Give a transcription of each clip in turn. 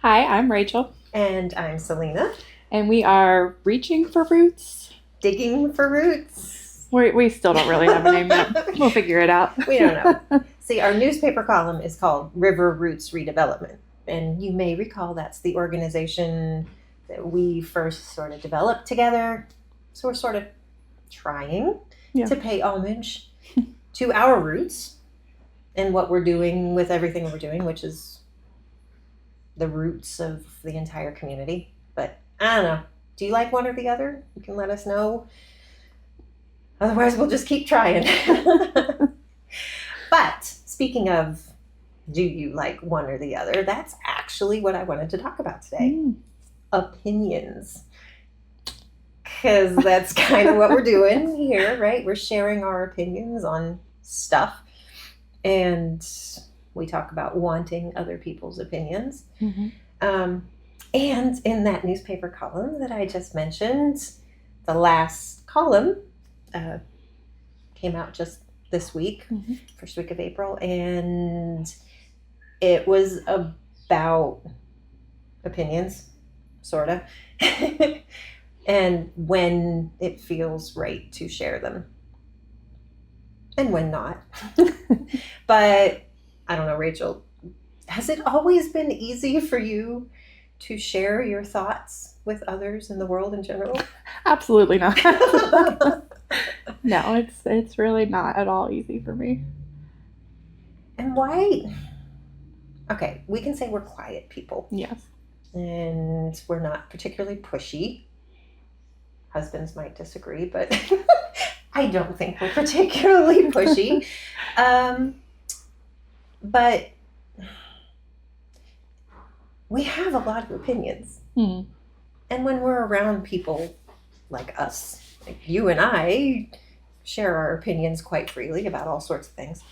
Hi, I'm Rachel, And I'm Selena, and we are reaching for roots. digging for roots. We still don't really have a name yet. We'll figure it out. We don't know. See, our newspaper column is called River Roots Redevelopment. And you may recall that's the organization that we first sort of developed together. So we're sort of trying Yeah. to pay homage to our roots and what we're doing with everything we're doing, which is the roots of the entire community. But I don't know. Do you like one or the other? You can let us know. Otherwise, we'll just keep trying. But speaking of, do you like one or the other? That's actually what I wanted to talk about today. Opinions. Because that's kind of what we're doing here, right? We're sharing our opinions on stuff. And we talk about wanting other people's opinions. Mm-hmm. And in that newspaper column that I just mentioned, the last column came out just this week, first week of April, and it was about opinions, sort of, and when it feels right to share them and when not. But I don't know, Rachel, has it always been easy for you to share your thoughts with others in the world in general? Absolutely not. No, it's really not at all easy for me. And why? Okay, we can say we're quiet people. Yes. And we're not particularly pushy. Husbands might disagree, but I don't think we're particularly pushy. But we have a lot of opinions. Hmm. And when we're around people like us, like you and I, share our opinions quite freely about all sorts of things.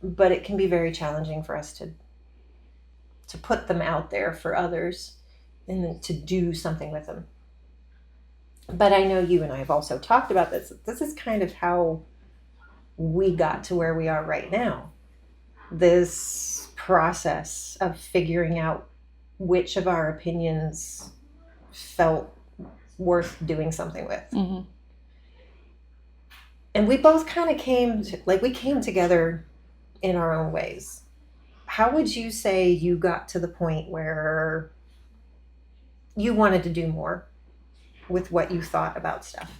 But it can be very challenging for us to put them out there for others and then to do something with them. But I know you and I have also talked about this. This is kind of how we got to where we are right now. This process of figuring out which of our opinions felt worth doing something with. Mm-hmm. And we both kind of we came together in our own ways. How would you say you got to the point where you wanted to do more with what you thought about stuff?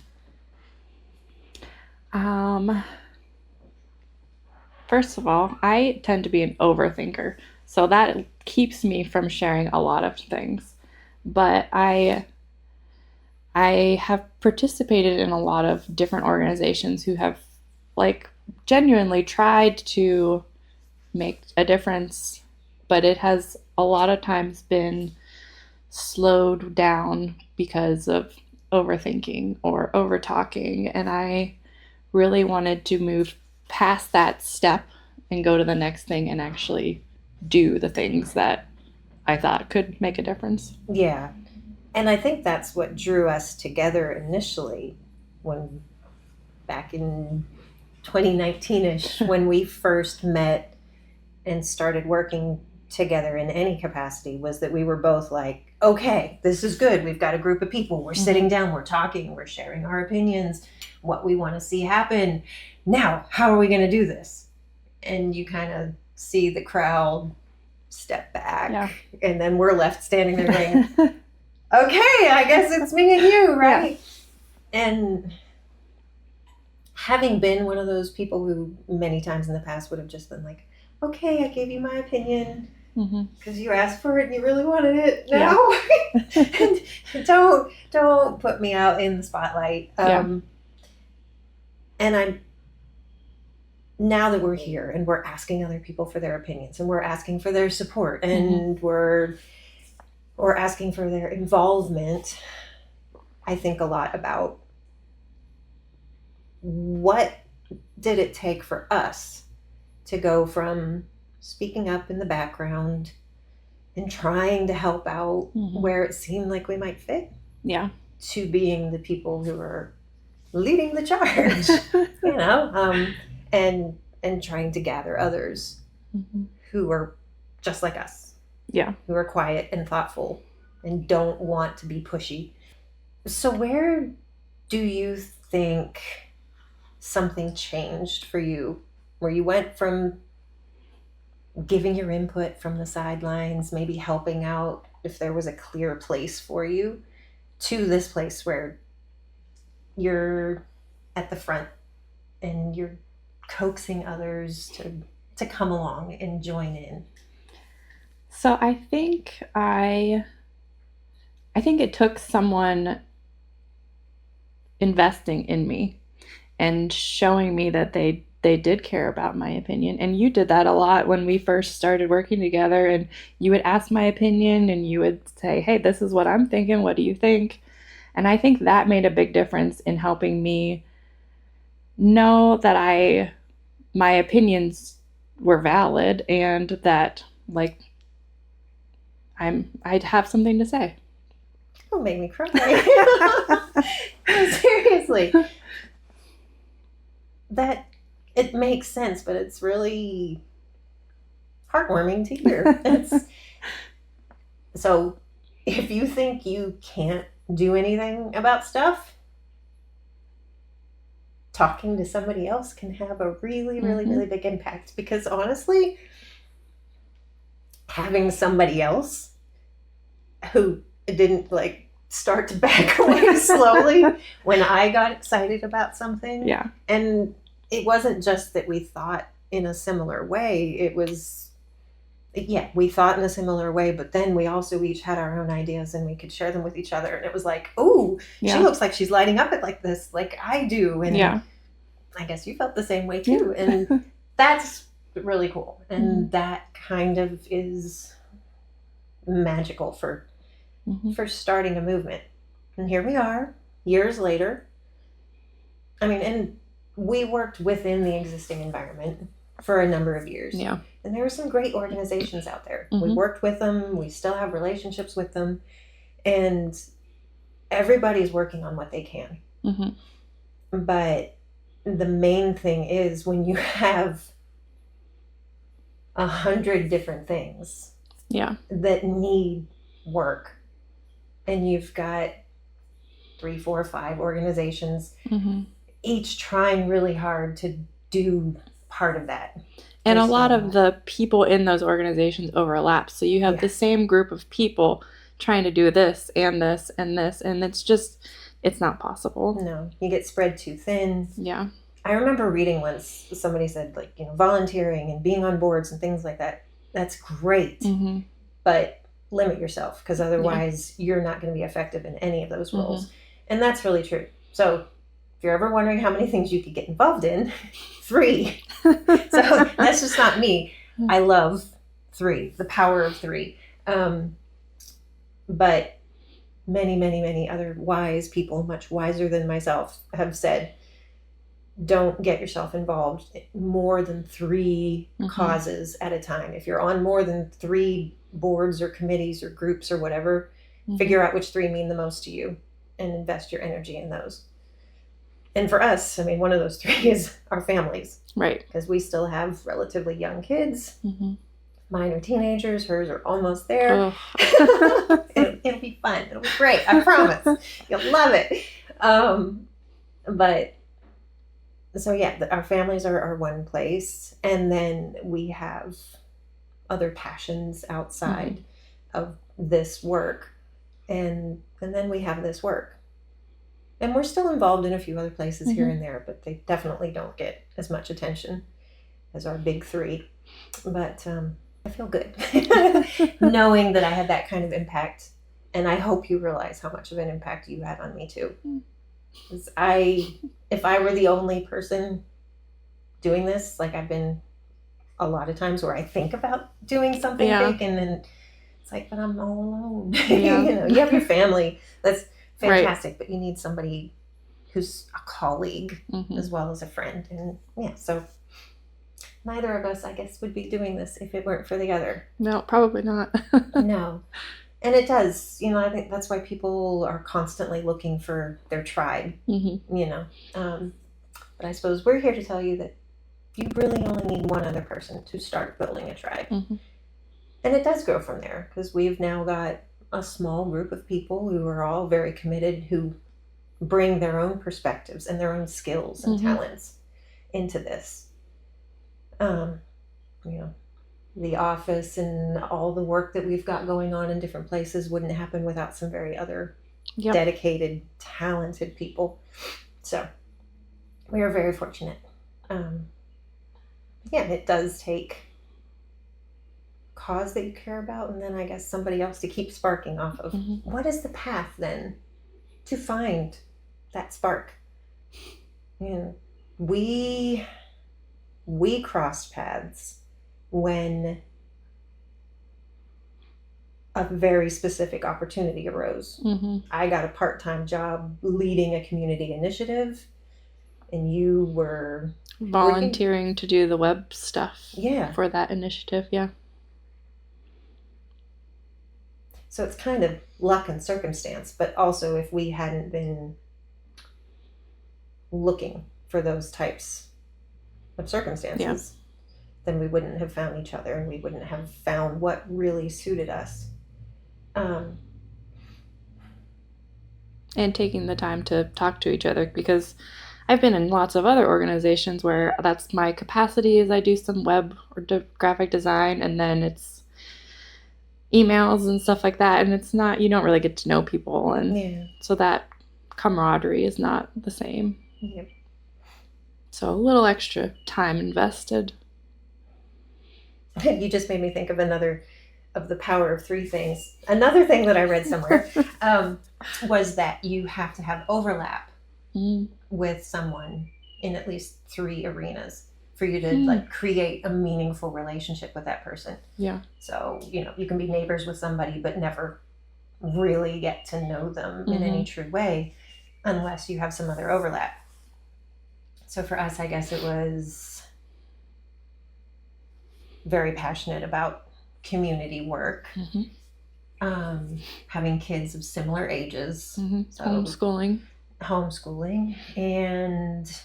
First of all, I tend to be an overthinker, so that keeps me from sharing a lot of things. But I have participated in a lot of different organizations who have like genuinely tried to make a difference, but it has a lot of times been slowed down because of overthinking or over talking. And I really wanted to move past that step and go to the next thing and actually do the things that I thought could make a difference. Yeah. And I think that's what drew us together initially when back in 2019ish when we first met and started working together in any capacity, was that we were both like, okay, this is good. We've got a group of people. We're sitting down, we're talking, we're sharing our opinions, what we want to see happen. Now, how are we going to do this? And you kind of see the crowd step back, Yeah. and then we're left standing there going, okay, I guess it's me and you, right? Yeah. And having been one of those people who many times in the past would have just been like, okay, I gave you my opinion because you asked for it and you really wanted it now. Yeah. And don't put me out in the spotlight. And I'm, now that we're here and we're asking other people for their opinions and we're asking for their support and we're asking for their involvement, I think a lot about what did it take for us to go from speaking up in the background and trying to help out where it seemed like we might fit, to being the people who are leading the charge, and trying to gather others who are just like us. Yeah. who are quiet and thoughtful and don't want to be pushy. So, where do you think something changed for you, where you went from giving your input from the sidelines, maybe helping out if there was a clear place for you, to this place where you're at the front and you're coaxing others to come along and join in? So I think it took someone investing in me and showing me that they did care about my opinion. And you did that a lot when we first started working together, and you would ask my opinion and you would say, "Hey, this is what I'm thinking. What do you think?" And I think that made a big difference in helping me know that I my opinions were valid and that like I'd have something to say. Don't make me cry. No, seriously. That it makes sense, but it's really heartwarming to hear. So if you think you can't do anything about stuff, talking to somebody else can have a really, really, really big impact. Because honestly, having somebody else who didn't like start to back away slowly when I got excited about something. Yeah. And it wasn't just that we thought in a similar way. It was, yeah, we thought in a similar way, but then we also each had our own ideas and we could share them with each other. And it was like, oh, Yeah. she looks like she's lighting up it like this, like I do. And Yeah. I guess you felt the same way too. Yeah. And that's really cool. And that kind of is magical for starting a movement. And here we are, years later. I mean, and we worked within the existing environment for a number of years. Yeah. And there were some great organizations out there. We worked with them. We still have relationships with them. And everybody's working on what they can. But the main thing is when you have 100 different things that need work, and you've got 3, 4, 5 organizations, each trying really hard to do part of that. And a lot of the people in those organizations overlap. So you have the same group of people trying to do this and this and this, and it's not possible. No, you get spread too thin. Yeah. I remember reading once somebody said, like, volunteering and being on boards and things like that, that's great. But limit yourself, because otherwise you're not going to be effective in any of those roles. And that's really true. So if you're ever wondering how many things you could get involved in, 3. So that's just not me. I love 3, the power of 3. But many, many, many other wise people, much wiser than myself, have said, don't get yourself involved in more than 3 causes at a time. If you're on more than 3 boards or committees or groups or whatever, figure out which 3 mean the most to you and invest your energy in those. And for us, I mean, one of those 3 is our families. Right. Because we still have relatively young kids. Mine are teenagers. Hers are almost there. Oh. It'll be fun. It'll be great. I promise. You'll love it. But so, yeah, our families are one place. And then we have other passions outside of this work. And then we have this work. And we're still involved in a few other places here and there, but they definitely don't get as much attention as our big 3. But I feel good knowing that I had that kind of impact. And I hope you realize how much of an impact you had on me too. Because if I were the only person doing this, like I've been a lot of times where I think about doing something big, and then it's like, but I'm all alone. You have your family. That's fantastic, but you need somebody who's a colleague as well as a friend. And so neither of us, I guess, would be doing this if it weren't for the other. No, probably not. No. And it does, I think that's why people are constantly looking for their tribe, But I suppose we're here to tell you that you really only need one other person to start building a tribe. And it does grow from there because we've now got a small group of people who are all very committed, who bring their own perspectives and their own skills and talents into this. You know, the office and all the work that we've got going on in different places wouldn't happen without some very other dedicated, talented people. So we are very fortunate. Yeah, it does take cause that you care about, and then I guess somebody else to keep sparking off of. What is the path then to find that spark? And we crossed paths when a very specific opportunity arose. I got a part-time job leading a community initiative, and you were volunteering to do the web stuff for that initiative. So it's kind of luck and circumstance, but also if we hadn't been looking for those types of circumstances, then we wouldn't have found each other, and we wouldn't have found what really suited us. And taking the time to talk to each other, because I've been in lots of other organizations where that's my capacity, is I do some web or graphic design, and then it's emails and stuff like that, and it's not, you don't really get to know people, and so that camaraderie is not the same. So a little extra time invested. You just made me think of another of the power of three things. Another thing that I read somewhere was that you have to have overlap with someone in at least 3 arenas for you to like create a meaningful relationship with that person. So, you know, you can be neighbors with somebody but never really get to know them in any true way unless you have some other overlap. So for us, I guess it was very passionate about community work, having kids of similar ages, so homeschooling, and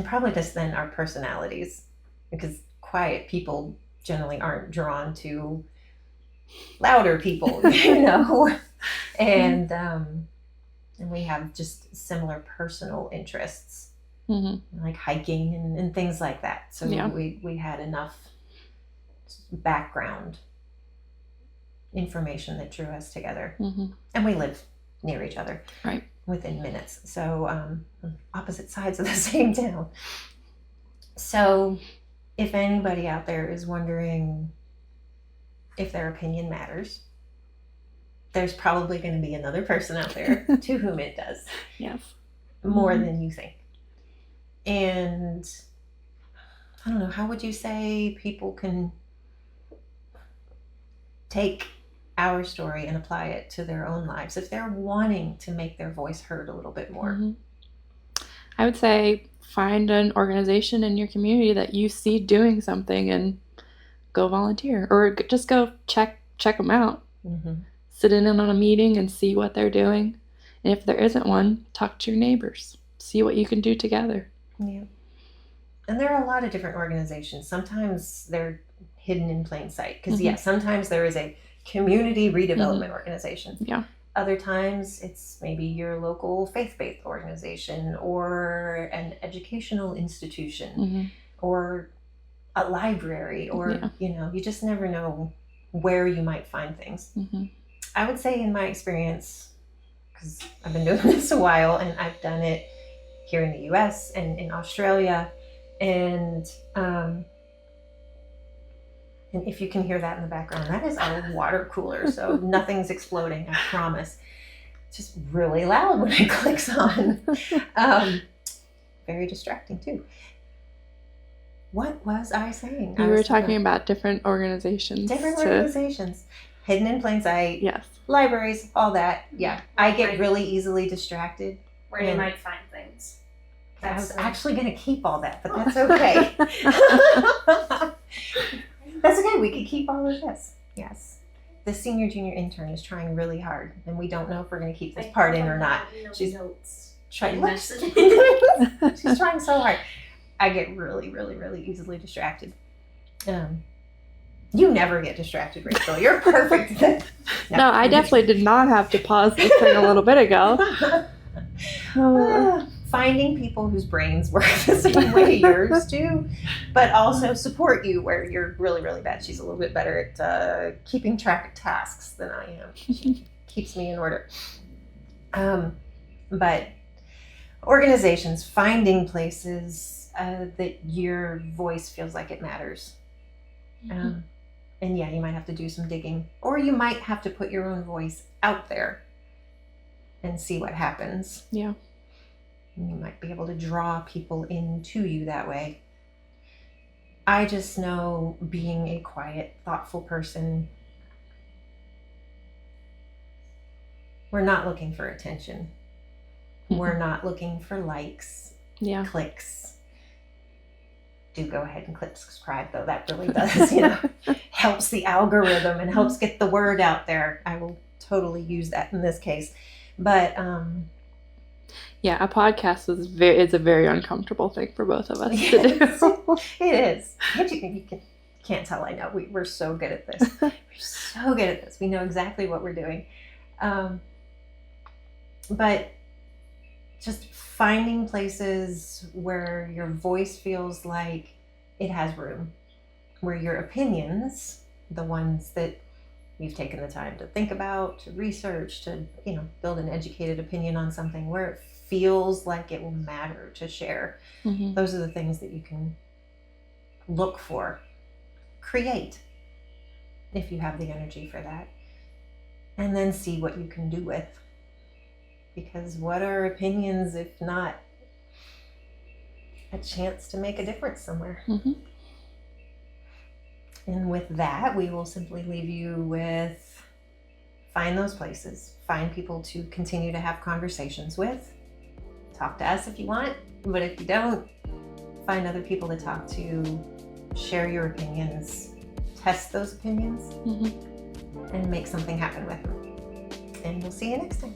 probably just then our personalities, because quiet people generally aren't drawn to louder people, you know, and we have just similar personal interests. Like hiking and things like that. So we had enough background information that drew us together. And we live near each other, within minutes. So opposite sides of the same town. So if anybody out there is wondering if their opinion matters, there's probably going to be another person out there to whom it does. More than you think. And I don't know, how would you say people can take our story and apply it to their own lives if they're wanting to make their voice heard a little bit more? I would say find an organization in your community that you see doing something and go volunteer, or just go check them out. Sit in on a meeting and see what they're doing. And if there isn't one, talk to your neighbors. See what you can do together. And there are a lot of different organizations. Sometimes they're hidden in plain sight. Because, sometimes there is a community redevelopment organization. Other times it's maybe your local faith-based organization or an educational institution or a library or, you know, you just never know where you might find things. I would say in my experience, because I've been doing this a while and I've done it here in the US and in Australia, and if you can hear that in the background, that is our water cooler, so nothing's exploding, I promise. It's just really loud when it clicks on. Very distracting too. What was I saying? You were talking about different organizations. Organizations. Hidden in plain sight. Libraries, all that. I get really easily distracted. Where you might find things. I was actually going to keep all that, but that's okay. That's okay. We could keep all of this. Yes. The senior junior intern is trying really hard, and we don't know if we're going to keep this part in or not. She's trying. She's trying so hard. I get really, really, really easily distracted. You never get distracted, Rachel. You're perfect. No, I definitely did not have to pause this thing a little bit ago. Finding people whose brains work the same way yours do, but also support you where you're really, really bad. She's a little bit better at keeping track of tasks than I am. She keeps me in order. But organizations, finding places that your voice feels like it matters. And yeah, you might have to do some digging, or you might have to put your own voice out there and see what happens. Yeah. And you might be able to draw people into you that way. I just know, being a quiet, thoughtful person, we're not looking for attention. We're not looking for likes, clicks. Do go ahead and click subscribe, though. That really does, helps the algorithm and helps get the word out there. I will totally use that in this case. But yeah, a podcast is a very uncomfortable thing for both of us to do. It is. You can't tell. I know we're so good at this. We're so good at this. We know exactly what we're doing. But just finding places where your voice feels like it has room, where your opinions, the ones that you've taken the time to think about, to research, to build an educated opinion on something, where it feels like it will matter to share. Those are the things that you can look for, create, if you have the energy for that, and then see what you can do with. Because what are opinions if not a chance to make a difference somewhere? And with that, we will simply leave you with, find those places, find people to continue to have conversations with. Talk to us if you want, but if you don't, find other people to talk to, share your opinions, test those opinions, and make something happen with them. And we'll see you next time.